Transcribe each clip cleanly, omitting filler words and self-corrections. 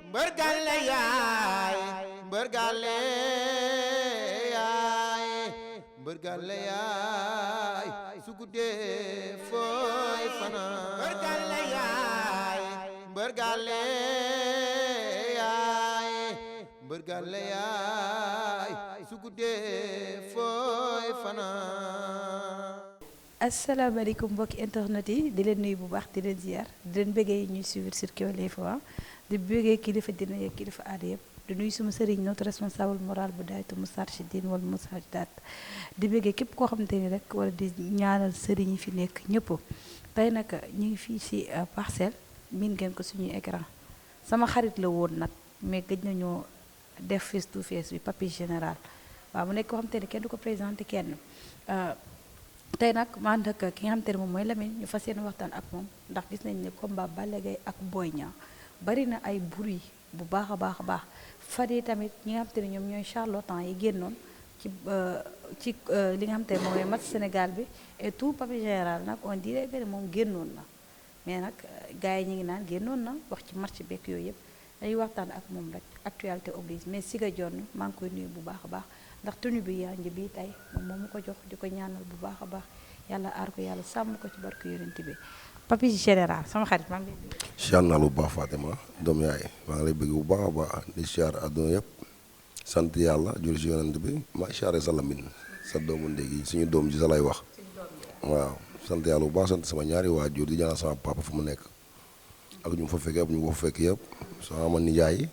mbër gàlle yaay mbër gàlle yaay mbër gàlle yaay su guddee fooy fanaan mbër gàlle yaay mbër gàlle yaay mbër gàlle yaay su guddee fooy fanaan. asalaamaaleykum mbokki internet yi di leen nuyu bu baax di leen ziar di leen bëggee ñuy suivre sur Kewel Info di bëggee kilifa dina yeeg kilifa aada yëpp di nuyu suma sëriñ notre responsable moral bu daaytu Moustarchidine wala Moustarchidaat di bëggee képp koo xamante ni rek wala di ñaanal sëriñ yi fi nekk ñëpp. tey nag ñu ngi fii ci parcelle miin ngeen ko suñuy écran sama xarit la woon nag mais gëj nañoo def face to face bi Papis Général waaw mu nekk koo xamante ni kenn du ko présenté kenn. tey nag ma ànd ak ki nga xamante ne moom mooy Lamine ñu fas yéene waxtaan ak moom ndax gis nañ ne combat Balla Gaye ak Boy Niang bari na ay bruit bu baax a baax fan yi tamit ñi nga xamante ne ñoom ñooy charlatan yi génnoon ci li nga xamante ne moom mooy match Sénégal bi et tout Papis Général nag on dirait que ne moom génnoon na mais nag gars yi ñu ngi naan génnoon na wax ci match beeg yooyu yëpp dañuy waxtaan ak moom rek actualité oblige mais Siga Dione maa ngi koy nuyu bu baax a baax. ndax tenue bi yaa ngi bii tey moom moo ma ko jox di ko ñaanal bu baax a baax yàlla aar ko yàlla sàmm ko ci barke yonent bi Papis Général sama xarit maa ngi lay bëgg. siyaar naa lu baax Fatima doom yaay maa ngi lay bëgg bu baax a baax di siyaar àdduna yëpp sant yàlla jur si yonent bi ma siyaare sa Lamine sa doomu ndéegi suñu doom ji sa lay wax waaw sant yàlla bu baax sant sama ñaari waajur di ñaanal sama papa fu mu nekk ak ñu fa fekkee ak ñu ko fa fekk yëpp sama nijaay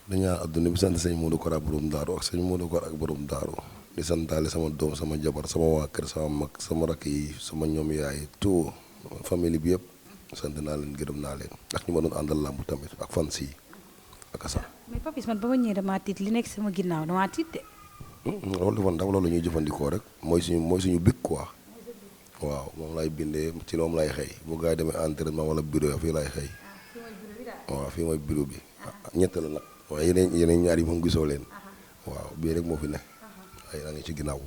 dañaa adduna bi sant sëñ Modou Kor ak borom daaru ak sëñ Modou Kor ak borom daaru di santaale sama doom sama jabar sama waa kër sama mag sama rakk yi sama ñoom yaay tout famille bi yëpp sant naa leen gërëm naa leen ak ñu ma doon àndal làmb tamit ak fan si ak asa mais Papis man ba ma ñëwee damaa tiit li nekk sama ginnaaw damaa tiit de. loolu dafa ndaw loolu ñuy jëfandikoo rek mooy suñu big quoi waaw moom lay bindee ci moom lay xëy bu gaa yi demee entraînement wala bureau fii lay xëy waaw fii mooy bureau bi ñett la nag waaye yeneen ñaar yi moom gisoo leen waaw bii rek moo fi ne ay na ngi ci ginnaaw.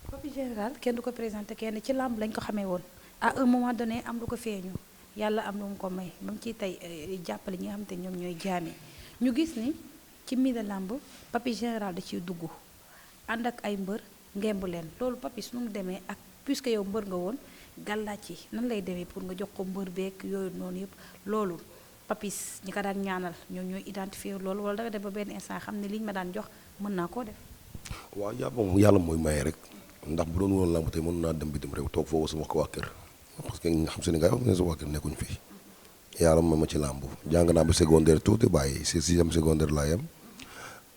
Papis Général kenn du ko présenté kenn ci làmb lañ ko xamee woon à un moment donné am lu ko feeñu yàlla am lu mu ko may ba mu ciy tey jàppale ñi nga xamante ñoom ñooy jaami ñu gis ni ci milieu làmb Papis Général da ciy dugg ànd ak ay mbër ngemb leen loolu Papis nu mu demee ak puisque yow mbër nga woon gàllaaj ci nan lay demee pour nga jox ko mbër beeg yooyu noonu yëpp loolu. Papis ñi ko daan ñaanal ñoom ñooy identifier loolu wala dafa dem ba benn instant xam ne liñ ma daan jox mën naa koo def. waaw yàlla mooy maye rek ndax bu doon woon lamb tey mën naa dem bitim réew toog foofu sama waa kër parce que nga xam Sénégal wax ne sama waa kër nekkuñ fi yàlla mooy ma ci làmb jàng naa ba secondaire tuuti bàyyi si sixième secondaire laa yem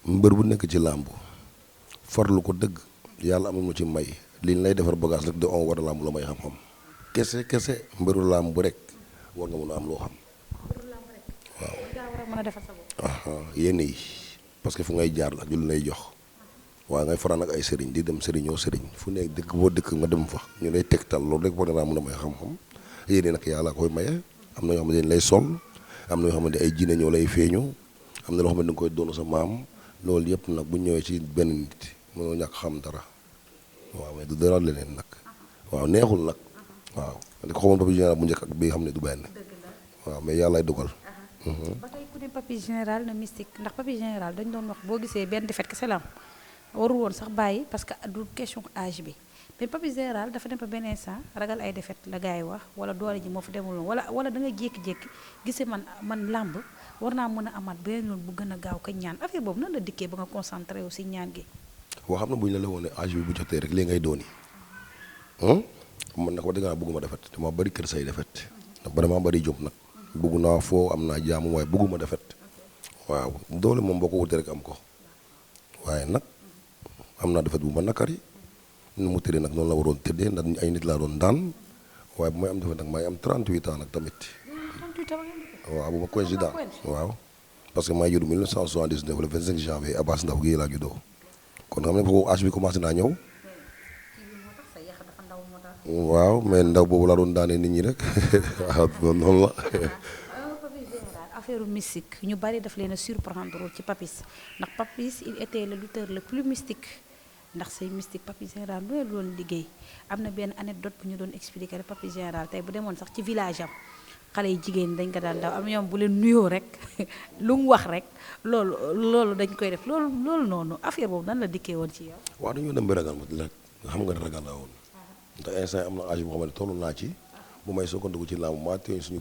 mbër bu nekk ci làmb farlu ko dëgg yàlla amul ma ci may liñ lay defar bagage rek de on war a làmb la may xam-xam kese mbëru làmb rek war nga mën a am loo xam. waaw yéen yi parce que fu ngay jaar la ñu lay jox waaye ngay faraan ak ay sëriñ di dem sëriñoo sëriñ fu nekk dëkk boo dëkk nga dem fa ñu lay tegtal loolu rek war naa mën a may xam-xam yéen nag yàlla koy maye am na ñoo xam ne dañ lay sol am na ñoo xam ne ay jinne ñoo lay feeñu am na loo xam ne da nga koy doon sa maam loolu yëpp nag bu ñëwee ci benn nit mënoo ñàkk xam dara waaw mais du dara leneen nag waaw neexul nag waaw di ko xamoon Papis Général bu njëkk ak bi xam ne du benn waaw mais yàlla lay dugal. ba tey ku ne Papis Général na mystique ndax Papis Général dañu doon wax boo gisee benn defet kese la am waru woon sax bàyyi parce que du question âge bi mais Papis Général dafa dem ba benn instant ragal ay defet la gars yi wax wala doole ji moo fa demul woon wala da nga jékki-jékki gisee man làmb war naa mën a amaat beneen yoon bu gën a gaaw ka ñaan affaire boobu nan la dikkee ba nga concentré wu si ñaan gi. waaw xam na bu ñu la woon ne âge bi bu jotee rek lii ngay dooni man nag wax dëgg naa bëgguma defet dama bëri kër say defet dama bëri jom nag. bëgg naa foo am naa jaamu waaye bëgguma defet waaw doole moom boo ko wutee rek am ko waaye nag am naa defet bu ma nakari nu mu tëddee nag noonu la waroon tëddee ndax ay nit laa doon daan waaye bu may am defet nag may am 38 ans nag tamit waaw bu ma coïncident waaw parce que may judd 1979 le 25 janvier Abass Ndao gi laa juddoo kon xam ne foofu âge bi commencé naa ñëw waaw mais ndaw boobu laa doon daanee nit ñi rek waaw noonu la. Papis Général affaire mystique ñu bari daf leen a surprendre ci Papis ndax Papis il était le lutteur le plus mystique ndax say mystique Papis Général lu doon liggéey am na benn anecdote bu ñu doon expliquer rek Papis Général tey bu demoon sax ci village am xale yi jigéen dañ ko daan daw am ñoom bu leen nuyoo rek lu mu wax rek loolu dañ koy def loolu noonu affaire boobu nan la dikkee woon ci yow. waaw dañoo dem bi ragal ma la xam nga ne ragal laa woon ndax instant am na âge boo xam ne toll naa ci bu may soog a dugg ci làmb maa téye suñu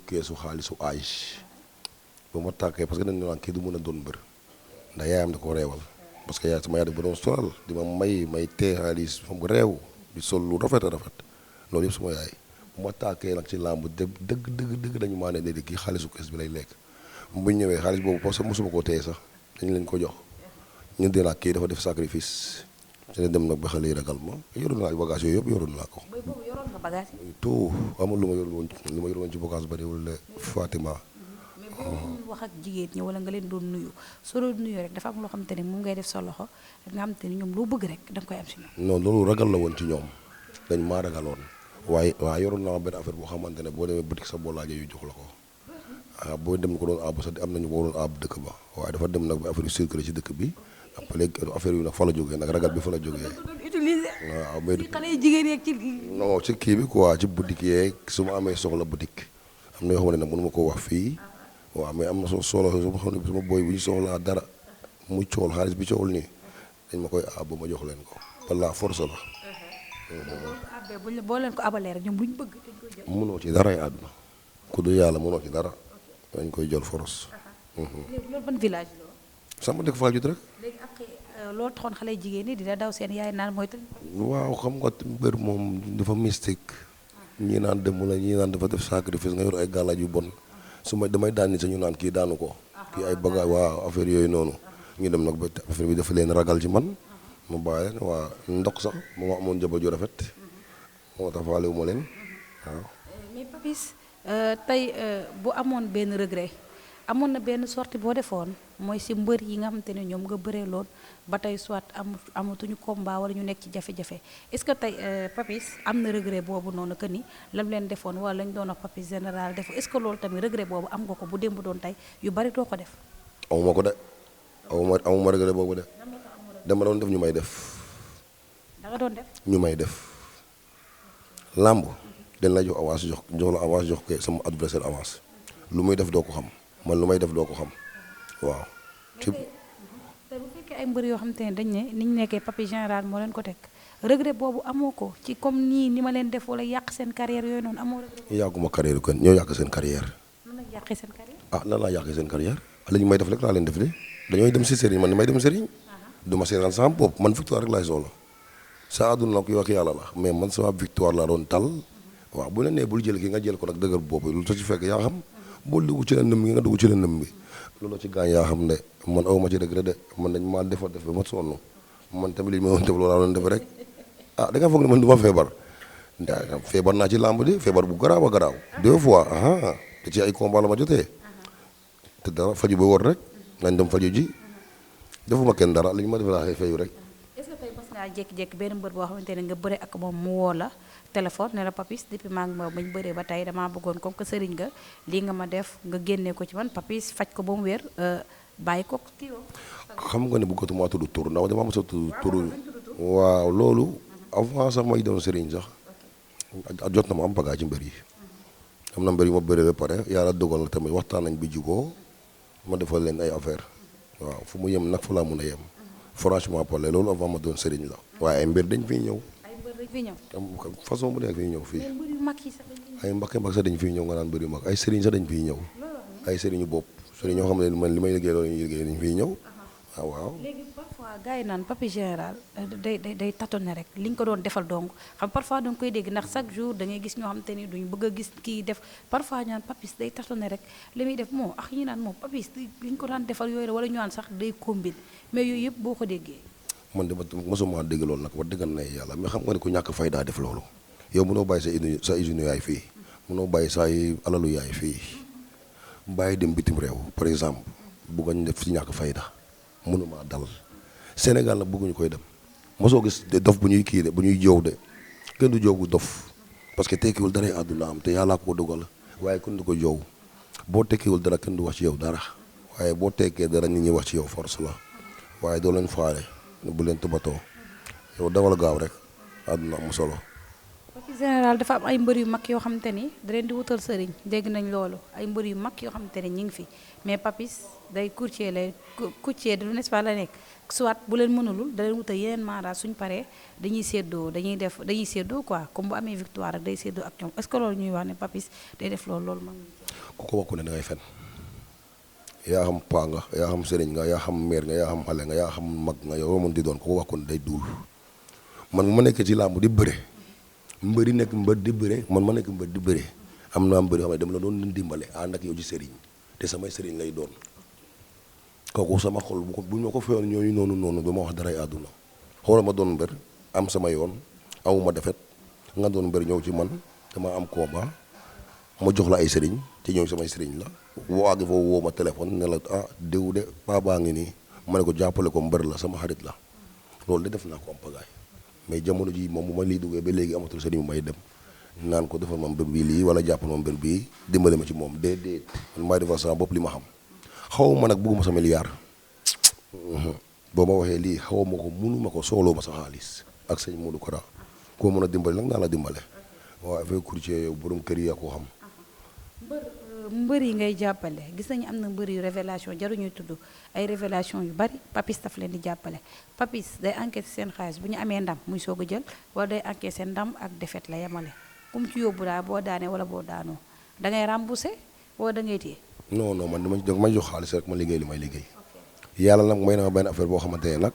keesu xaalisu âge ba ma tàkkee parce que dañu naan kii du mën a doon mbër ndax yaayam da ko reewal parce que yaay sama yaay ba doon solal di ma may tee xaalis xam nga réew di sol lu rafet a rafet loolu yëpp suma yaay bu ma tàkkee nag ci làmb dëgg dañu maa ne déedéet kii xaalisu kees bi lay lekk bu ñu ñëwee xaalis boobu parce que mosuma koo téye sax dañu leen ko jox ñu dee nag kii dafa def sacrifice te dem nag ba xale yi ragal ma yoroon naa bagage yooyu yëpp yoroon naa ko. booy boobu yoroon nga bagage yi. tout amul lu ma yoroon woon ci bagage bariwul de Fatima. mais boo doon wax ak jigéen ñi wala nga leen doon nuyu soo doon nuyu rek dafa am loo xamante ne moom ngay def sa loxo nga xamante ne ñoom loo bëgg rek da nga koy am si ñoom. non loolu ragal la woon ci ñoom dañ maa ragaloon waaye yoroon naa benn affaire boo xamante ne boo demee boutique sa boo laajee yu jox la ko boo dem ko doon àbb sax am nañu ko waroon àbb dëkk ba waaye dafa dem nag ba affaire yu circulé ci dëkk bi après léegi affaire yu nag fa la jógee nag ragal bi fa la jógee. waaw mais xale yi jigéen yeeg ci. non ci kii bi quoi ci boutique yeeg su ma amee soxla boutique am na yoo xam ne nag mënu ma koo wax fii waaw mais am na soxla su ma xam ne sama boy bu ñu soxlaa dara mu cool xaalis bi cool nii dañ ma koy àbb ma jox leen ko walla force la. boo leen ko abalee rek ñoom lu ñu bëgg dañ koy jël. mënoo ci dara ay àdduna ku du yàlla mënoo ci dara dañ koy jël force. léegi loolu ban village la. sama dëkk Fajut rek. léegi après loolu taxoon xale jigéen ñi dina daw seen yaay naan mooy tamit. waaw xam nga mbër moom dafa mystique ñii naan dem la ñii naan dafa def sacrifice nga yor ay gàllaaj yu bon su ma damay daan ni sax ñu naan kii daanu ko kii ay bagage waaw affaire yooyu noonu ñu dem nag ba affaire bi dafa leen ragal ci man ma bàyyi leen waa ndox sax ma amoon jabar ju rafet moo tax faale wu ma leen waaw. mais Papis tey bu amoon benn regret amoon na benn sortie boo defoon mooy si mbër yi nga xamante ne ñoom nga bëree loon ba tey soit amatuñu combat wala ñu nekk ci jafe-jafe est-ce que tey Papis am na regret boobu noonu que ni lam leen defoon wala lañ doon wax Papis général def est-ce que loolu tamit regret boobu am nga ko bu démb doon tey yu bari doo ko def. amuma ko de amuma regret boobu de dama doon def ñu may def. da nga doon def. ñu may def làmb dañ la jox avance jox la avance jox ko sama adversaire avance lu muy def doo ko xam man lu may def doo ko xam waaw. te bu fekkee ay mbër yoo xamante ne dañ ne ni ñu nekkee Papis général moo leen ko teg regret boobu amoo ko ci comme nii ni ma leen def wala yàq seen carrière yooyu noonu amoo regret. yàgguma carrière kenn ñoo yàq seen carrière. nan la yàqee seen carrière. nan laa yàqee seen carrière la ñu may def rek laa leen def de dañooy dem si sëriñ man ni may dem sëriñ du ma seetaan sama bopp man victoire rek laay soxla sa àdduna nag yoo ak yàlla la mais man sama victoire laa doon tal waaw bu la nee bul jël ki nga jël ko nag dëgër boobu lu ci fekk yaa xam boo dugg ci lëndëm bi nga dugg ci lëndëm bi loolu ci gaañ yaa xam ne man awma ci regret de man dañ maa defa def ba ma sonn man tamit li ma doon def loolu laa doon def rek da nga foog ne man du ma feebar feebar naa ci làmb di feebar bu garaaw a garaaw 2 fois te ci ay combat la ma jotee te dara faju ba wóor rek nañ dem faju ji defuma kenn dara li ñu ma def laa fayu rek. est-ce que tey mas ngaa jékki-jékki benn mbër boo xamante ne nga bëre ak moom mu woo la téléphone ne la Papis depuis maa ngi ma bañ bëree ba tey damaa bëggoon comme que sëriñ nga lii nga ma def nga génnee ko ci man Papis faj ko ba mu wér bàyyi ko kii woo. xam nga ne bëggatuma tudd tur ndax dama mos a tudd tur waaw loolu avant sax may doon sëriñ sax jot na ma am bagage ci mbër yi am na mbër yu ma bëree ba pare yàlla dogal na tamit waxtaan nañ bi juboo ma defal leen ay affaire waaw fu mu yem nag fa laa mun a yem franchement parler loolu avant ma doon sëriñ la waaye ay mbir dañ fiy ñëw. ay mbër dañ fiy ñëw. façon bu nekk fiy ñëw fii. mais mbër yu mag yi sax dañ fiy ñëw. ay mbakk sax dañ fiy ñëw nga naan mbër yu mag ay sëriñ sax dañ fiy ñëw. ay sëriñu bopp sëriñ ñoo xam ne man li may liggéey loolu ñuy liggéey dañ fiy ñëw. waaw. léegi parfois gars yi naan Papis général day tâtonner rek li ñu ko doon defal donc xam parfois da nga koy dégg ndax chaque jour da ngay gis ñoo xam te ni duñ bëgg a gis kii def parfois ñu naan Papis day tâtonner rek li muy def moo ak ñi naan moom Papis li ñu ko daan defal yooyu la wala ñu naan sax day combine mais yooyu yëpp boo ko déggee. man de mosuma dégg loolu nag wax dëgg na yàlla mais xam nga ne ku ñàkk fay daa def loolu yow mënoo bàyyi sa usine yaay fii mënoo bàyyi sa alalu yaay fii bàyyi dem bitim réew par exemple bëgg ñu def ci ñàkk fayda mënuma dal Sénégal nag bëgguñu koy dem mosoo gis dof bu ñuy kii de bu ñuy joow de kenn du joow bu dof parce que tekkiwul dara àdduna am te yàllaa ko dogal waaye kenn du ko joow boo tekkiwul dara kenn du wax ci yow dara waaye boo tekkee dara nit ñi wax ci yow force la waaye doo leen faale bu leen tubatoo yow dawal gaaw rek àdduna am solo Papis général dafa am ay mbër yu mag yoo xamante ni da leen di wutal sëriñ dégg nañ loolu ay mbër yu mag yoo xamante ni ñu ngi fi mais Papis day courtier lay courtier du n'est-ce pas la nekk soit bu leen mënulul da leen wutal yeneen mandat suñ paree dañuy séddoo quoi comme bu amee victoire rek day séddoo ak ñoom est-ce que loolu ñuy wax ne Papis day def loolu mag ku ko wakku ne da ngay fen yaa xam paa nga yaa xam sëriñ nga yaa xam meer nga yaa xam xale nga yaa xam mag nga yow mën di doon ku ko wakku ne day duul man bu ma nekkee ci làmb di bëre mbëri nekk mbër di bëre man ma nekk mbër di bëre am naa mbëri xam ne dama la doon dimbale ànd ak yow ci sëriñ te samay sëriñ lay doon kooku sama xol bu ñu ma ko feyoon ñooñu noonu dama wax daray àdduna xoolal ma doon mbër am sama yoon amuma defet nga doon mbër ñëw ci man dama am combat ma jox la ay sëriñ te ñëw samay sëriñ la waagi foofu woo ma téléphone ne la diw de paa baa ngi nii ma ne ko jàppale ko mbër la sama xarit la loolu de def naa ko am pagaay mais jamono ji moom bu ma lii duggee ba léegi amatul sëriñ bu may dem naan ko defal ma mbër bii lii wala jàppal ma mbër bii dimbale ma ci moom déedéet man maay defal sama bopp li ma xam xaw ma nag bëgguma sa milliard boo ma waxee lii xaw ma ko mënuma ko sooloo ma sa xaalis ak sëñ Modou Kara koo mën a dimbale nag naa la dimbale waaw affaire courtier yow borom kër yi yaa ko xam. mbër yi ngay jàppale gis nañu am na mbër yu révélation jaruñuy tudd ay révélation yu bari Papis daf leen di jàppale Papis day enquête seen xaalis bu ñu amee ndam muy soog a jël wala day enquête seen ndam ak défaite la yemale kum ci yóbbu daal boo daanee wala boo daanoo da ngay remboursé wala da ngay téye. non man dama jox xaalis rek ma liggéey li may liggéey. yàlla nag may na ma benn affaire boo xamante ne nag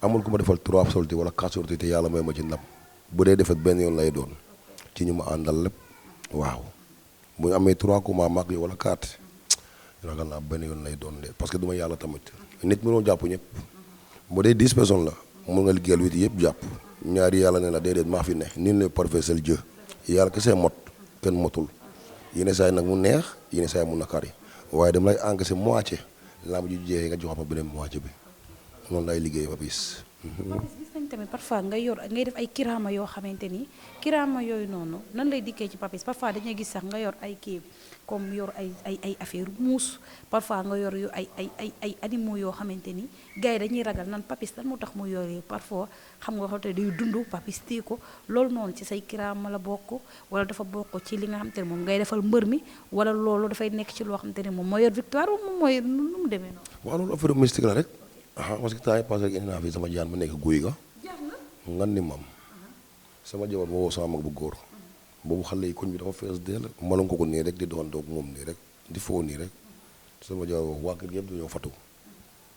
amul ku ma defal 3 sorties wala 4 sorties te yàlla may ma ci ndam bu dee defet benn yoon lay doon ci ñu ma àndal lépp waaw. bu ñu amee 3 combats mag yi wala 4 ragal naa benn yoon lay doon de parce que du ma yàlla tamit nit mënoo jàpp ñëpp bu dee 10 personnes la mun nga liggéeyal 8 yëpp jàpp ñaari yàlla ne la déedéet maa fi ne nii lay parfait seul Dieu yàlla kese mot kenn motul yenn saa yi nag mu neex yenn saa yi mu nakari waaye dama lay encaissé moitié lamb ji jeexee nga jox ma beneen moitié bi noonu lay liggéey Papis. Papis gis nañ tamit parfois ngay def ay kiraama yoo xamante ni kiraama yooyu noonu nan lay dikkee ci Papis parfois dañuy gis sax nga yor ay kii comme yor ay affaire muus parfois nga yor yu ay animaux yoo xamante ni gars yi dañuy ragal nan Papis lan moo tax mu yor yi parfois xam nga xamante day dund Papis téye ko loolu noonu ci say kiraama la bokk wala dafa bokk ci li nga xamante ne moom ngay defal mbër mi wala loolu dafay nekk ci loo xamante ne moom moo yor victoire moom mooy nu mu demee noonu. waaw loolu affaire mystique la rek. parce que temps yii passé indi naa fi sama jaan ma nekk guy ga ngan ni mam sama jabar ma woo sama mag bu góor boobu xale yi koñ bi dafa fees deel mënoon ko nii rek di doxantoog moom nii rek di foo nii rek sama jabar wax waa kër gi yëpp dañoo fatu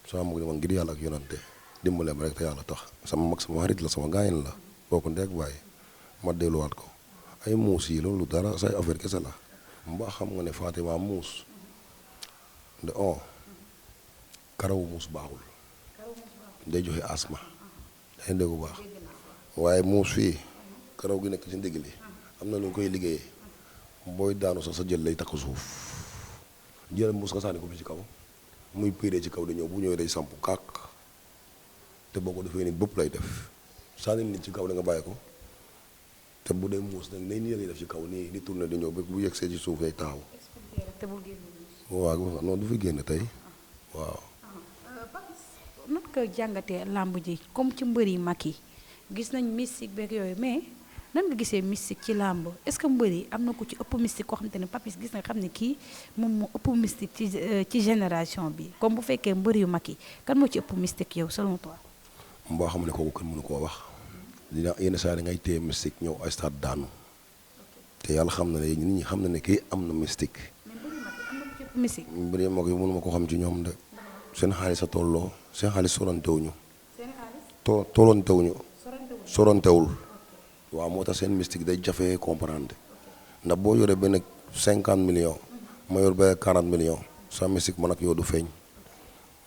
sama mag dama ngir yàlla ak yonante dimbale ma rek te yàlla tax sama mag sama xarit la sama gaayin la bokk ndek bàyyi ma delluwaat ko ay muus yi loolu dara say affaire kese la mbaa xam nga ne Fatima muus de karawu muus baaxul day joxe asma day dégg bu baax waaye muus fii karaw gi nekk ci ndigg li am na lu ñu koy liggéeyee booy daanu sax sa jël lay takk suuf jël muus nga sànni ko fi ci kaw muy piiree ci kaw di ñëw bu ñëwee day samp kàkk te boo ko defee ni bëpp lay def sànni nit ci kaw da nga bàyyi ko te bu dee muus nag nii lay def ci kaw nii di tourné di ñëw ba bu yegsee ci suuf day taxaw waaw noonu du fi génn tey waaw. nan ko jàngatee làmb ji comme ci mbër yi mag yi gis nañ mystique beeg yooyu mais nan nga gisee mystique ci làmb est-ce que mbër yi am na ku ci ëpp mystique koo xamante ne Papis gis nga xam ne kii moom moo ëpp mystique ci génération bi comme bu fekkee mbër yu mag yi kan moo ci ëpp mystique yow selon toi. mbaa xam ne kooku kenn mënu koo wax dina yenn saa yi ngay téye mystique ñëw ay stade daanu te yàlla xam na ne nit ñi xam na ne kii am na mystique. mais mbër yu mag yi am na ku ci ëpp mystique. mbër yu mag yi mënuma ko xam ci ñoom de seen xaalis a tolloo seen xaalis sorantewuñu. seen xaalis. tollontewuñu. sorantewul waaw moo tax seen mystique day jafe comprendre ndax boo yoree benn 50 millions ma yor benn 40 millions sa mystique man ak yow du feeñ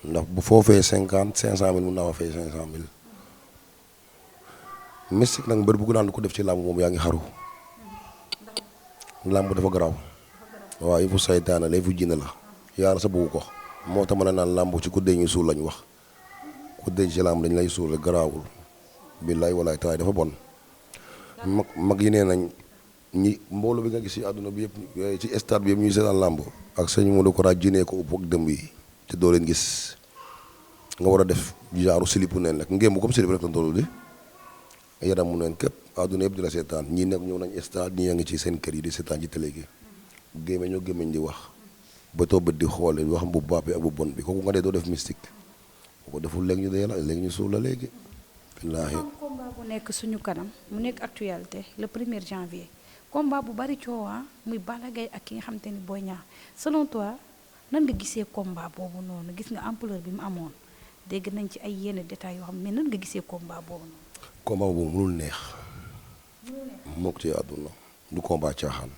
ndax bu foofee 500 mille mun naa ma fay 500 mille mystique nag mbër bu naan ko def ci làmb moom yaa ngi xaru làmb dafa garaaw waaw il faut saytaane la il faut jinne la yàlla sa bëggu ko moo tax ma ne naan làmb ci ku dee ñu suul lañ wax ku dee ci làmb dañ lay suul rek garaawul billaay walaay tawaay dafa bon mag yi nee nañ ñi mbooloo bi nga gis ci àdduna bi yëpp ci stade bi yëpp ñuy seetaan làmb ak sëñ Modou Kara jinee ko upp ak dëmb yi te doo leen gis nga war a def genre silipu neen rek ngémbu comme silip rek la tollu di yaram mu neen képp àdduna yëpp di la seetaan ñii nekk ñëw nañ stade ñii a ngi ci seen kër yi di seetaan ci télé gi gémmeñ ñoo gémmeñ di wax ba too bët di xoole wax bu baax bi ak bu bon bi kooku nga dee doo def mystique bu ko deful léegi ñu dee la léegi ñu suul la léegi billaahi am combat bu nekk suñu kanam mu nekk actualité le 1er janvier combat bu bari coowaa muy Balla Gaye ak ki nga xamante ni Boy Niang selon toi nan nga gisee combat boobu noonu gis nga ampleur bi mu amoon dégg nañ ci ay yenn détails yoo xam mais nan nga gisee combat boobu noonu. combat boobu mënul neex mook ci àdduna du combat caaxaan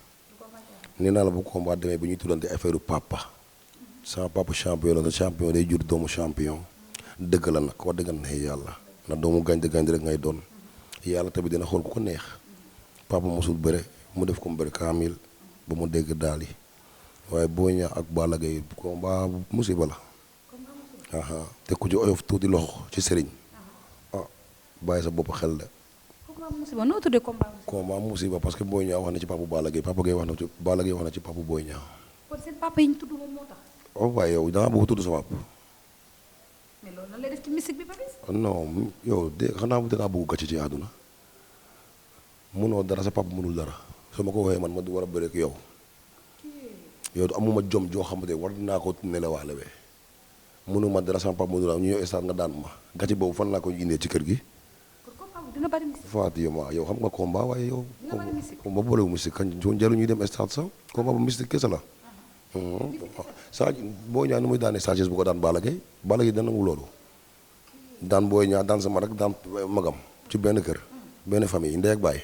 nee naa la bu combat demee bi ñuy tuddante affaire papa sama papa champion la te champion day jur doomu champion dëgg la nag wax dëgg ne yàlla na doomu gaynde gaynde rek ngay doon yàlla tamit dina xool ku ko neex papa mosul bëre mu def ko mu bëre kaamil ba mu dégg daal yi waaye Boy Niang ak Balla Gaye combat musiba la te ku ci oyof tuuti loxo ci sëriñ bàyyi sa bopp xel de. combat musiba noo tuddee combat musiba parce que Boy Niang wax na ci papa Balla Gaye papa Gaye wax na ci Balla Gaye wax na ci papa Boy Niang. kon seen papa yi ñu tudd moom moo tax. waaye yow da ngaa bëgg tudd sa papa. mais loolu nan lay def ci mystique bi Papis. non yow de xanaa da ngaa bëgg gàcce ci àdduna munoo dara sa papa munul dara su ma ko waxee man ma du war a bëre ak yow yow amuma jom joo xamante war naa ko nelewaale we munuma dara sama papa munul ñu ñëw stade nga daan ma gàcce boobu fan laa ko indee ci kër gi. dina bari mystique. Fatima yow xam nga combat waaye yow. dina bari mystique. combat boolewu mystique kañ jaru ñuy dem stade sax combat bu mystique kese la. Sadio Boy Niang nu muy daanee Sadio bu ko daan Balla Gaye Balla Gaye dana nangu loolu daan Boy Niang daan sama rek daan magam ci benn kër benn famille ndey ak baay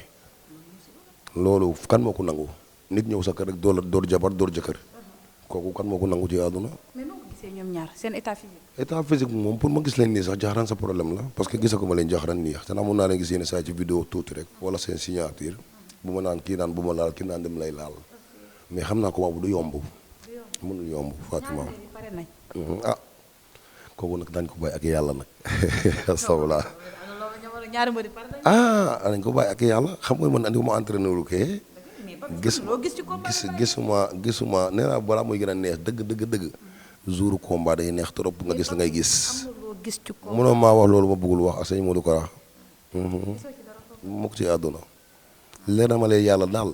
loolu kan moo ko nangu nit ñëw sa kër rek door jabar door jëkkër kooku kan moo ko nangu ci àdduna. mais noo ko gisee ñoom ñaar seen état physique. état physique moom pour ma gis leen nii sax jaaxaraan sa problème la parce que gisako ma leen jaaxaraan nii te naa mun naa leen gis yéen saa ci vidéo tuuti rek wala seen signature bu ma naan kii naan bu ma laal kii naan dem lay laal mais xam naa ko bu du yomb mënul yomb Fatima ah kooku nag dañ ko bàyyi ak yàlla nag astafurlah dañ ko bàyyi ak yàlla xam nga man andi ma entraîneur lu kee gisuma nee naa balaa muy gën a neex dëgg jour combat day neex trop nga gis la ngay gis mënoo maa wax loolu ma bëggul wax ak sëñ Modou Kara mukk ci àdduna leer na ma leen yàlla daal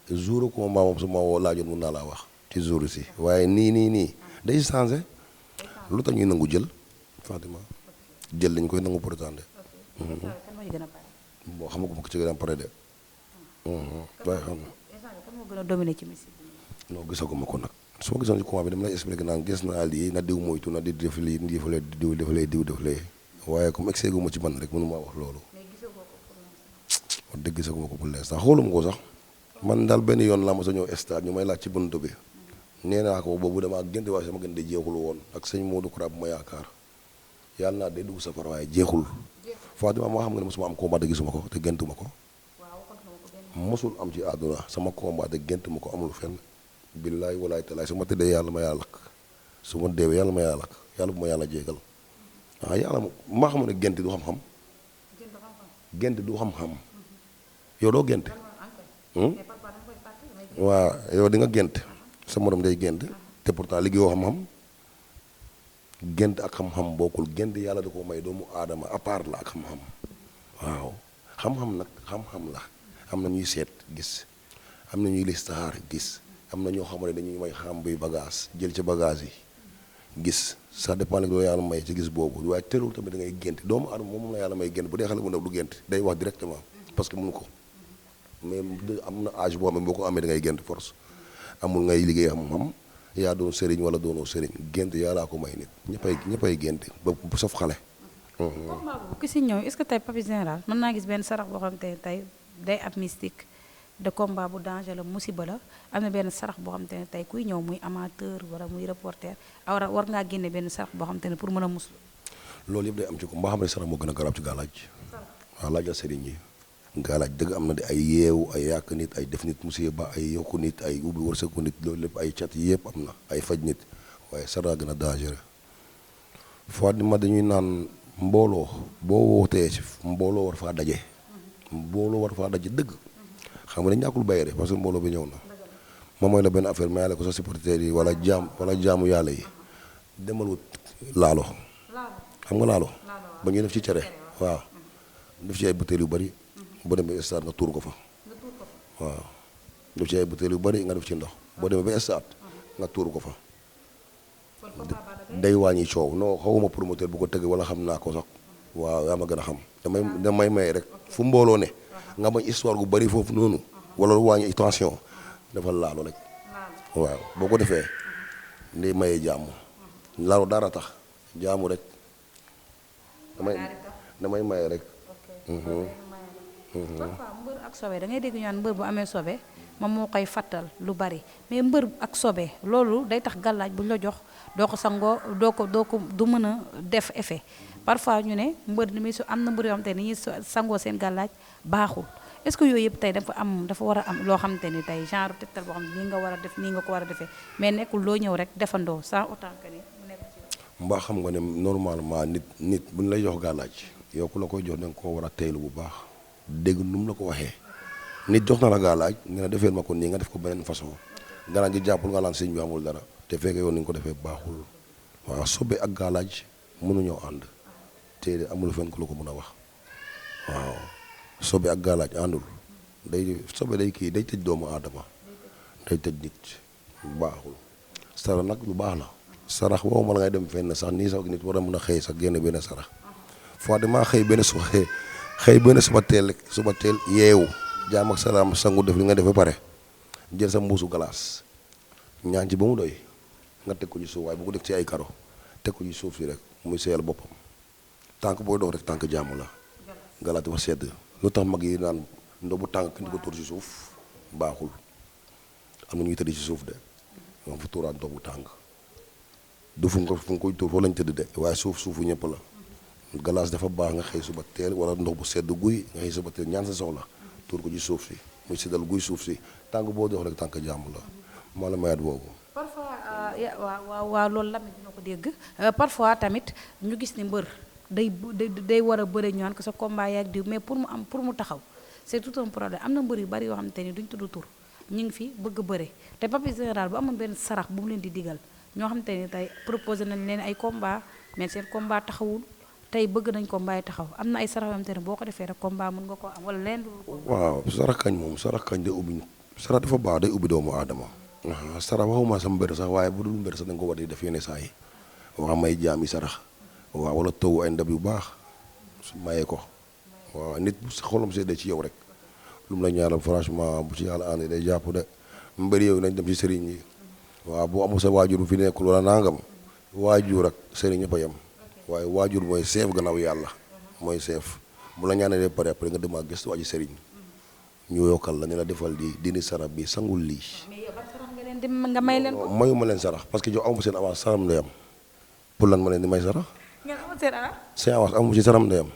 jour combat moom su ma woo laajoon mun naa laa wax ci jour si waaye nii day changé lu tax ñuy nangu jël Fatima jël lañ koy nangu prétendé boo xam nga ko ci gën a pare de waaye xam nga non gisaguma ko nag su ma gisoon ci combat bi dama lay expliqué naan gis naa lii na diw moytu na di def lii diw def lee waaye comme excès gu ma ci man rek mënu maa wax loolu wax dëgg gisaguma ko pour l'instant xooluma ko sax man daal benn yoon laa ma sa ñëw stade ñu may laaj ci buntu bi nee naa ko boobu damaa gënte waaye sama gën de jeexul woon ak sëñ Modou Kara bu ma yaakaar yàlla naa day dugg safara waaye jeexul Fatima moo xam nga ne mosuma am combat de gisuma ko te gëntuma ko mosul am ci àdduna sama combat de gëntuma ko amul fenn billaay walaay talaay su ma tëddee yàlla ma yaa lakk su ma deewee yàlla ma yaa lakk yàlla bu ma yàlla jéegal waaw yàlla maa xam ne gënt du xam-xam gënt du xam-xam yow doo gënt waaw yow di nga gént sa morom day gént te pourtant liggéeyoo xam-xam gént ak xam-xam bokkul gént yàlla da ko may doomu aadama à part la ak xam-xam waaw xam-xam nag xam-xam la am na ñuy seet gis am na ñuy listaxaar gis am na ñoo xam ne dañuy may xam buy bagage jël ci bagage yi gis ça dépend nag loolu yàlla may ci gis boobu waaye terul tamit da ngay gént doomu aadama moom la yàlla may gént bu dee xale bu ndaw du gént day wax directement parce que mënu ko mais am na âge boo xam ne boo ko amee da ngay gént force amul ngay liggéey xam-xam yaa doon sëriñ wala doonoo sëriñ gént yàllaa ko may nit ñëppay gént ba bu saf xale. combat boobu ki si ñëw est-ce que tey Papis Général mën naa gis benn sarax boo xam te ne tey day ab mystique de combat bu danger la musiba la am na benn sarax boo xam te ne tey kuy ñëw muy amateur wala muy reporter war ngaa génne benn sarax boo xam te ne pour mën a muslu. loolu yëpp day am ci ko mbaa xam ne sarax moo gën a garab ci gaalaaj waaw laajal sëriñ yi gaalaaj dëgg am na di ay yeewu ay yàq nit ay def nit musiba ay yokku nit ay ubbi wërsëgu nit loolu lépp ay cat yëpp am na ay faj nit waaye sarax gën a dangereux Fatima dañuy naan mbooloo boo wootee ci mbooloo war faa daje dëgg xam nga dañ ñàkkul bayre parce que mbooloo bi ñëw na ma mooy la benn affaire ma yàlla ko sa supporters yi wala jaamu yàlla yi demal wut laalo xam nga laalo ba ñuy def ci cere waaw def ci ay butéel yu bari boo demee ba stade nga tuur ko fa waaw def ci ay butéel yu bari nga def ci ndox boo demee ba stade nga tuur ko fa day wàññi coow non xawuma promoteur bu ko tëgg wala xam naa ko sax waaw yaa ma gën a xam damay may rek fu mbooloo ne nga bañ histoire gu bari foofu noonu wala lu wàññi tension dafa laalo rek waaw boo ko defee day mayee jàmm laalu dara tax jaamu rek damay maye rek. parfois mbër ak sobe da ngay dégg ñu naan mbër bu amee sobe moom moo koy fattal lu bari mais mbër ak sobe loolu day tax gàllaaj bu ñu la jox doo ko sangoo doo ko du mën a def effet parfois ñu ne mbër ni muy am na mbër yoo xamante ne ni ñuy sangoo seen gàllaaj baaxul est-ce que yooyu yëpp tey dafa war a am loo xamante ni tey genre tegtal boo xam ne nii nga war a def nii nga ko war a defee mais nekkul loo ñëw rek defandoo sans autant que ni mu nekk ci mbaa xam nga ne normalement nit bu ñu lay jox gàllaaj yow ku la koy jox da nga koo war a teylu bu baax dégg nu mu la ko waxee nit jox na la gàllaaj nga ne defeel ma ko nii nga def ko beneen façon gannaaw gi jàppul nga laan sëñ bi amul dara te fekkee yow ni nga ko defee baaxul waaw sobe ak gàllaaj mënuñoo ànd te amul fenn ku la ko mën a wax waaw sobe ak gàllaaj àndul sobe day tëj doomu aadama day tëj nit baaxul sarax nag lu baax la sarax waxuma la ngay dem fenn sax nii sax nit war a mën a xëy sax génne benn sarax fois damaa xëy benn suba teel yeewu jaam ak salaam sangu def li nga def ba pare jël sa mbuusu glace ñaan ci ba mu doy nga teg ko ci suuf waaye bu ko def ci ay karo teg ko ci suuf si rek muy seyal boppam tànk booy dox rek tànk jaamu la galaat dafa sedd lu tax mag yi naan ndobu tànk di ko tuur ci suuf baaxul am na ñuy tëdd ci suuf de moom fa tuuraat ndobu tànk du fu nga koy tuur foofu lañ tëdd de waaye suufu ñëpp la galaas dafa baax nga xëy suba teel wala ndox bu sedd guy nga xëy suba teel ñaan sa soxla tuur ko ci suuf si muy seddal guy suuf si tànk boo dox rek tànk jàmm la moo la mayaat boobu. parfois waaw loolu la dina ko dégg parfois tamit ñu gis ni mbër day war a bëre ñaan ko sa combat yaak diw mais pour mu taxaw c'est tout un problème am na mbër yu bari yoo xamante ni duñ tudd tur ñu ngi fi bëgg bëre te papier général bu amoon benn sarax bu mu leen di digal ñoo xamante ni tey proposé nañ leen ay combat mais seen combat taxawul tey bëgg nañ combat yi taxaw am na ay sarax yoo xamante ne boo ko defee rek combat mën nga koo am wala leen waaw sarax kañ day ubbi sarax dafa baax day ubbi doomu aadama sarax waxuma sama mbër sax waaye bu dul mbër sax da nga ko war di def yenn saa yi wax may jaami sarax waaw wala taw ay ndab yu baax su mayee ko waaw nit bu xolam seddee ci yow rek lu mu la ñaanal franchement bu ci yàlla ànd day jàpp de mbëri yow nañ dem ci sëriñ yi waaw boo amul sa waajur bu fi nekkul wala nangam waajur ak sëriñ ñëpp a yem waaye waajur mooy seef gannaaw yàlla mooy seef bu la ñaanalee pare après nga dem ak gëstu aji sëriñ ñu yokkal la ne la defal lii dindi sarax bi sangul lii. mais yow ban sarax nga leen di nga may leen ko. mayuma leen sarax parce que yow amu seen avance saram ndeyam pour lan ma leen di may sarax. ngeen amul seen avance. seen avance amu ci saram ndeyam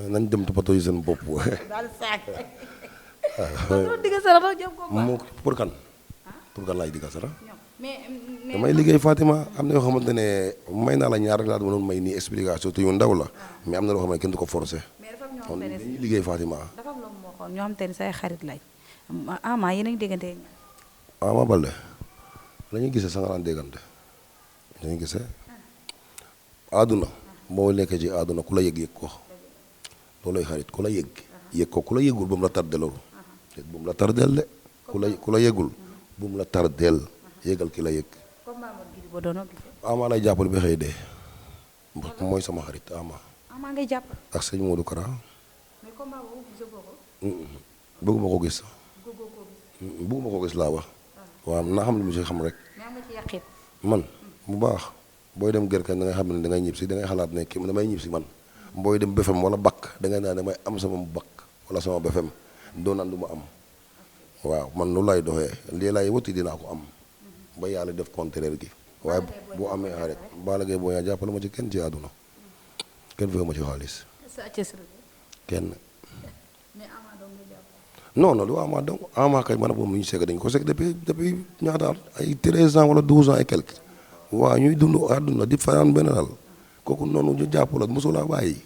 nañ dem toppatoo yi seen bopp. daal saak. waaw digga sarax jëm ko mu pour kan. pour kan laay digga sarax. mais damay liggéey Fatima am na yoo xamante ne may naa la ñaar rek laa doon may nii explication te yu ndaw la mais am na loo xam ne kenn du ko forcer. mais dafa am ñoo xamante ne dañuy liggéey Fatima. dafa am loo moo xool ñoo xamante ne say xarit lañ Ama yéen a ngi déggante. Ama Baldé la ñuy gisee sax nga daan déggante dañuy gisee àdduna boo nekkee ci àdduna ku la yëg ko loolay xarit ku la yëg ko ku la yëgul bu mu la tardel bu mu la tardel de ku la yëgul bu mu la tardel yëgal ki la yëg. Ama lay jàppale ba xëy dee mooy sama xarit Ama ngay jàpp ak sëñ Modou Kara. mais combat boobu gisagoo ko. bëgguma ko gis. bëgguma ko gis laa wax. waaw naa xam lu mu si xam rek. mais am nga ci yàqit. man bu baax booy dem gër kañ da ngay xam ne da ngay ñib si da ngay xalaat ne kii damay ñib si man booy dem BFM wala bakk da ngay naan damay am sama bakk wala sama BFM doo naan du ma am waaw man loolu lay doxee lii laay wuti dinaa ko am ba yàlla def contraire gi waaye boo amee xarit Balla Gaye boo ñaa jàppale ma ci kenn ci àdduna kenn fekk ma ci xaalis kenn non du Ama donc Ama kay man boobu lu ñu segg dañ ko segg depuis ñaata ay 13 ans wala 12 ans et quelque waaw ñuy dund àdduna di fanaan benn daal kooku noonu ñu jàpp la mosulaa bàyyi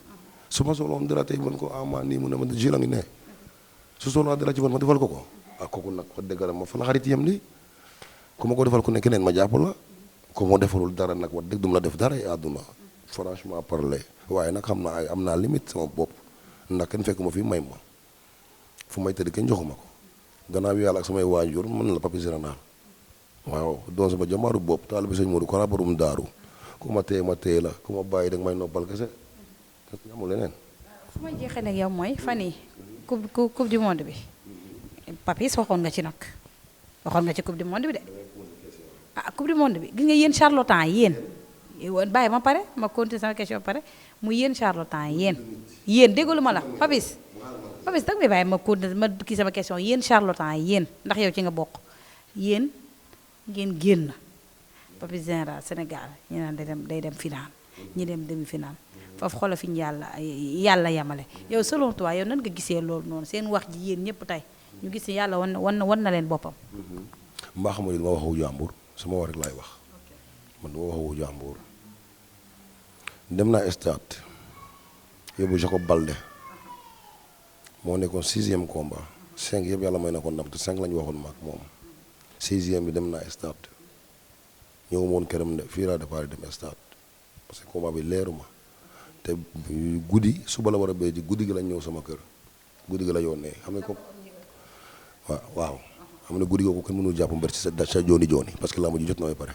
su ma soxla woon dara tey man ko Ama nii mu ne ma ji la ngi ne su soxlaa dara ci man ma defal ko kooku nag wax dëgg ma fa la xarit yam di ku ma ko defal ku ne keneen ma jàpp la ku ma defalul dara nag wax dëgg du ma la def dara ay àdduna franchement parler waaye nag xam naa am naa limite sama bopp ndax kenn fekk ma fi may ma fu may tëdd kenn joxuma ko gannaaw yàlla ak samay waajur mën la Papis Général waaw doon sama jamaaru bopp taalibe sëñ Modou Kara borom daaru ku ma téye la ku ma bàyyi da nga may noppal kese amul leneen. fu may jeexee nag yow mooy fan yi coupe du monde bi Papis waxoon nga ci nag waxoon nga ci coupe du monde bi de coupe du monde bi gis nga yéen charlatan yéen bàyyi ma pare ma continuer sama question pare mu yéen charlatan yéen déggalu ma la Papis dag may bàyyi ma continuer ma kii sama question yéen charlatan yéen ndax yow ci nga bokk yéen ngeen génn Papis Général Sénégal ñu naan day dem final ñi dem demi final foofu xoolal fi ñu yàlla yamale yow selon toi yow nan nga gisee loolu noonu seen wax ji yéen ñëpp tey ñu gis yàlla wan na leen boppam. mbaa xam nga ma waxu jàmbur sama wax rek laay wax man dama waxu jàmbur dem naa stade yóbbu Jacob Baldé moo nekkoon 6e combat 5 yëpp yàlla may na ko ndam te 5 la ñu waxoon maak moom 6e bi dem naa stade ñëw moon këram de fii laa départ dem stade parce que combat bi leeru ma te guddi suba la war a béy ji guddi gi lañ ñëw sama kër guddi gi la yónnee xam ne ko waaw xam ne guddi googu kenn mënul jàpp mbër ci sa jooni parce que laa ma ji jot na may pare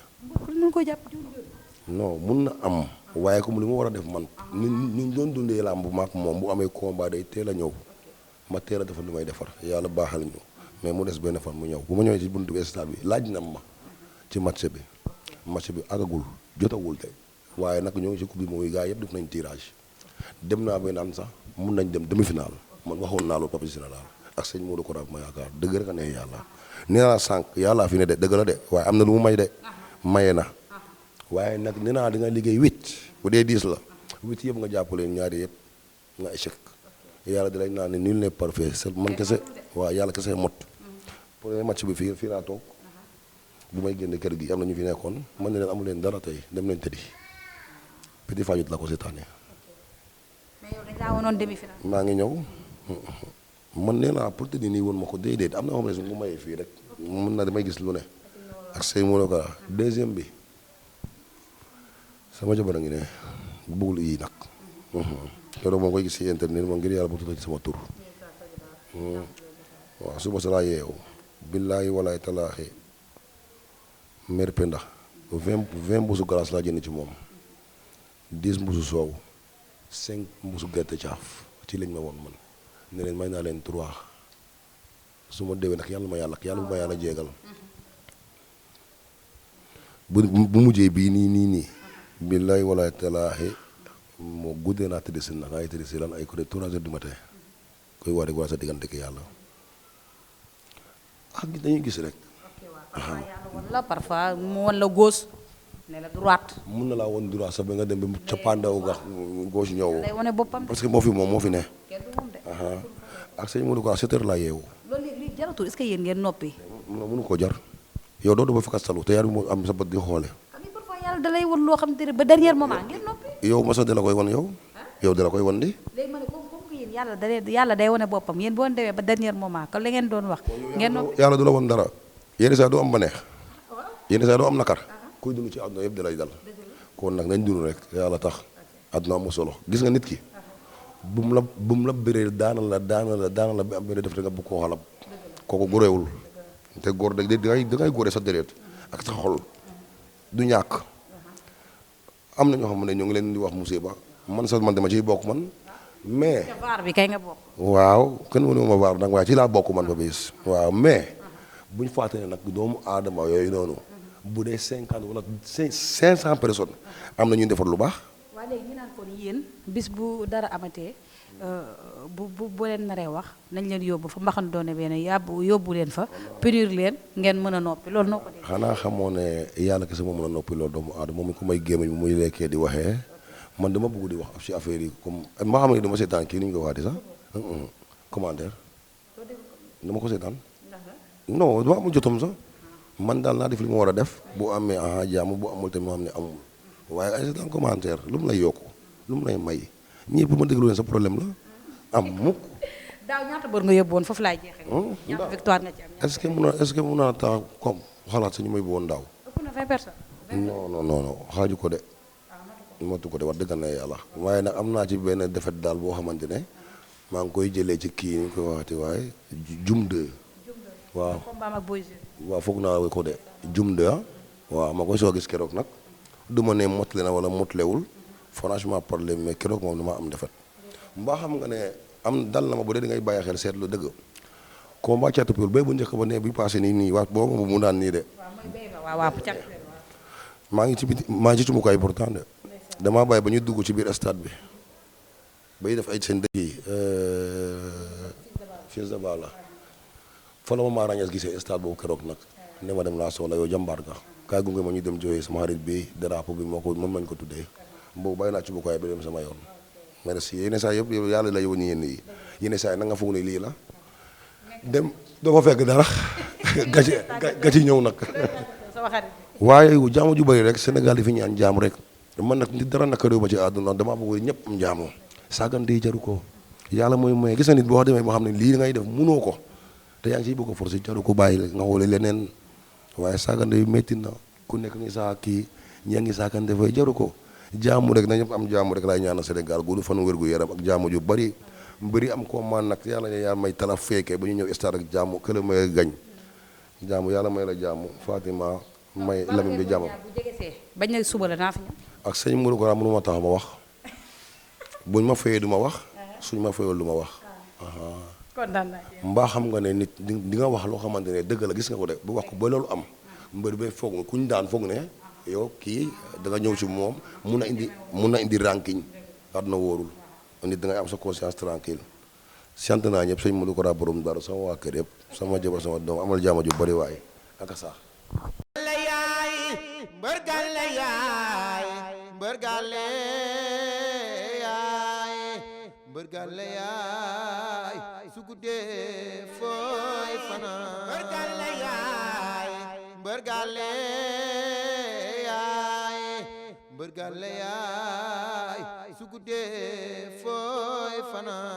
non mun na am waaye comme li ma war a def man ni doon dundee làmb maak moom bu amee combat day teel a ñëw ma teel a defal lu may defar yàlla baaxal ñu mais mu des benn fan mu ñëw bu ma ñëwee ci buntu bi stade bi laaj na ma ci match bi agagul jotagul tey waaye nag ñoo ngi ci coupe bi mooy gars yëpp def nañ tirage dem naa bay naan sax mun nañ dem demi-finale man waxoon naa loolu Papis Général ak sëñ Modou Kora ma yaakaar dëgg rek a ne yàlla nee naa sànq yàllaa fi ne de dëgg la de waaye am na lu mu may de maye na waaye nag nee naa da nga liggéey 8 bu dee 10 la 8 yëpp nga jàppale ñaari yëpp nga échec yàlla di lay naan ne nul n'est parfait c'est man kese waaw yàlla kese mot premier match bi fii laa toog bu may génne kër gi am na ñu fi nekkoon man ne leen amul leen dara tey dem leen tëddi Petit Fajut la ko seetaane. mais yow dañ laa wonoon demi-finale. maa ngi ñëw man nee naa pour te nii woon ma ko déedéet am na xam ne su ma mayee fii rek mun na damay gis lu ne ak say mënoo ko deuxième bi sama jabar a ngi ne bëggul yi nag. keroog moo koy gis ci internet moom ngir yàlla bu tudd ci sama tur. waaw suba sa laa yeewu. billaahi walaay talaahi mer penda 20 mbuusu glace laa jënd ci moom 10 mbuusu soow 5 mbuusu gerte caaf ci lañ ma woon man ne leen may naa leen 3 su ma déwee nag yàlla bu ma yàlla jéegal bu mujjee bii nii billaay walaay talaahi moo guddee naa tëdd si nag ay tëdd si lan ay côté 3 heures du matin koy war rek war sa diggante ki yàlla dañuy gis rek. wala parfois mu wan la gauche ne la droite. mun na laa woon droite sax ba nga dem ba cappaandaw ga gauche ñëw. day wane boppam parce que moo fi ne. kenn du moom de. ak sëñ Modou Kora 7 heures laa yeewu. loolu li jaratul est-ce que yéen ngeen noppi. mënu koo jar yow doo ba fekk salu te yaa moo am sa bët di xoole. xam nga parfois yàlla da lay wan loo xam te ne ba dernier moment ngeen noppi. yow ma sax da la koy wan yow. yow da la koy wan di. léegi ma ne comme que yéen yàlla day wane boppam yéen boo demee ba dernier moment kon la ngeen doon wax. ngeen noppi yàlla du la wan dara yenn saa doo am baneex yenn saa doo am nakar kuy dund ci àdduna yëpp da lay dal kon nag nañ dund rek yàlla tax àdduna amu solo gis nga nit ki bu mu la bëree daana la bi am benn def te nga bëgg koo xalab kooku góoreewul te góor da ngay góore sa déreet ak sa xol du ñàkk am na ñoo xam ne ñoo ngi leen di wax musiba man sax man dama ciy bokk man mais vaar bi kay nga bokk. waaw kenn mënu ma vaar nag waaye ci laa bokk man ba bis waaw mais bu ñu fàtte ne nag doomu aadama yooyu noonu bu dee 50 wala 500 personnes am na ñuy defar lu baax. waaye léegi ñu naan kon yéen bis bu dara amatee bu leen naree wax nañ leen yóbbu fa mbaxan doone benn yóbbu leen fa punir leen ngeen mën a noppi loolu noo ko dégg. xanaa xamoo ne yàlla kese moo mën a noppi loolu doomu aadama moom ku may gémmiñ bu muy lekkee di waxee man dama bëgg di wax ci affaire yi comme ma xam ne dama seetaan kii ni ñu ko waxati sax commentaire dama ko seetaan. non dama amul jotam sax man daal naa def li ma war a def bu amee jàmm bu amul tamit ma xam ne amul waaye ay seetaan commentaire lu mu lay yokku lu mu lay may ñëpp bu ma déglu leen sa problème la am mukk. daaw ñaata bër nga yóbbu woon foofu laay jeexee. ñaata victoire nga ci am. est-ce que mun naa tax comme xalaat sa ñu may bu woon daaw. ëpp na 20 personnes. non xaaju ko de. matu ko de wax dëgg na yàlla waaye nag am naa ci benn defet daal boo xamante ne maa ngi koy jëlee ci kii ni ñu koy waxati waaye jum 2 waaw combat ak Boy Jules. waaw foog naa ko de jum 2 ah waaw ma koy soo gis keroog nag du ma ne motale na wala motlewul franchement problème mais keroog moom dama am defet mbaa xam nga ne am dal na ma bu dee da ngay bàyyi xel seetlu dëgg combat Caatu Puyol bay bu njëkk ba ne bi passé nii waa boo ko mu daan nii de maa ngi ci cumukaay pourtant de damaa bàyyi ba ñu dugg ci biir stade bi bay def ay seen dëkk yi Fils de Balla fa la ma maa ràññees gisee stade boobu keroog nag ne ma dem laa soxla yow jàmbaar ga kaay gunge ma ñu dem jooyee sama xarit bi drapeau bi moom lañ ko tuddee boobu bàyyi naa cumukaay ba dem sama yoon merci yenn saa yëpp yàlla la yónni yenn saa yi na nga foog ne lii la dem doo fa fekk dara gaci ñëw nag waaye jaamu ju bëri rek Sénégal di fi ñaan jaamu rek man nag nit dara naka réew ma ci àdduna damaa bëgg ñëpp am jaamu saagante yi jaru ko yàlla mooy mooy gis na nit boo demee boo xam ne lii ngay def munoo ko te yaa ngi ciy bëgg a forcé jaru ko bàyyi nga xoole leneen waaye saagante yu métti na ku nekk ngi saa kii ñaa ngi saagante fay jaru ko jaamu rek na ñëpp am jaamu rek laay ñaanal Sénégal gudd fan wér gu yaram ak jaamu ju bëri mbëri am ko man nag yàlla ne yaa may tala fekkee ba ñu ñëw stade ak jaamu këla may gañ jaamu yàlla may la jaamu Fatima may Lamine bi jaamu bañ na suba la naa fi ñëw ak sëñ Modou Kara mënu ma tax ma wax buñ ma fayee du ma wax suñ ma fayul du ma wax kontaan naa mbaa xam nga ne nit di nga wax loo xamante ne dëgg la gis nga ko de bu wax ko ba loolu am mbër ba foog kuñ daan foog ne yow kii da nga ñëw ci moom mun na indi ranking àdduna wóorul nit da ngay am sa conscience tranquille sant naa ñëpp sëñ Modou Kara borom dara sama waa kër yëpp sama jabar sama doom amal jaama ju bari waaye aka sax mbër gàlle yaay mbër gàlle yaay mbër gàlle yaay su guddee fooy fanaan mbër gàlle yaay mbër gàlle yaay mbër gàlle yaay su guddee fooy fanaan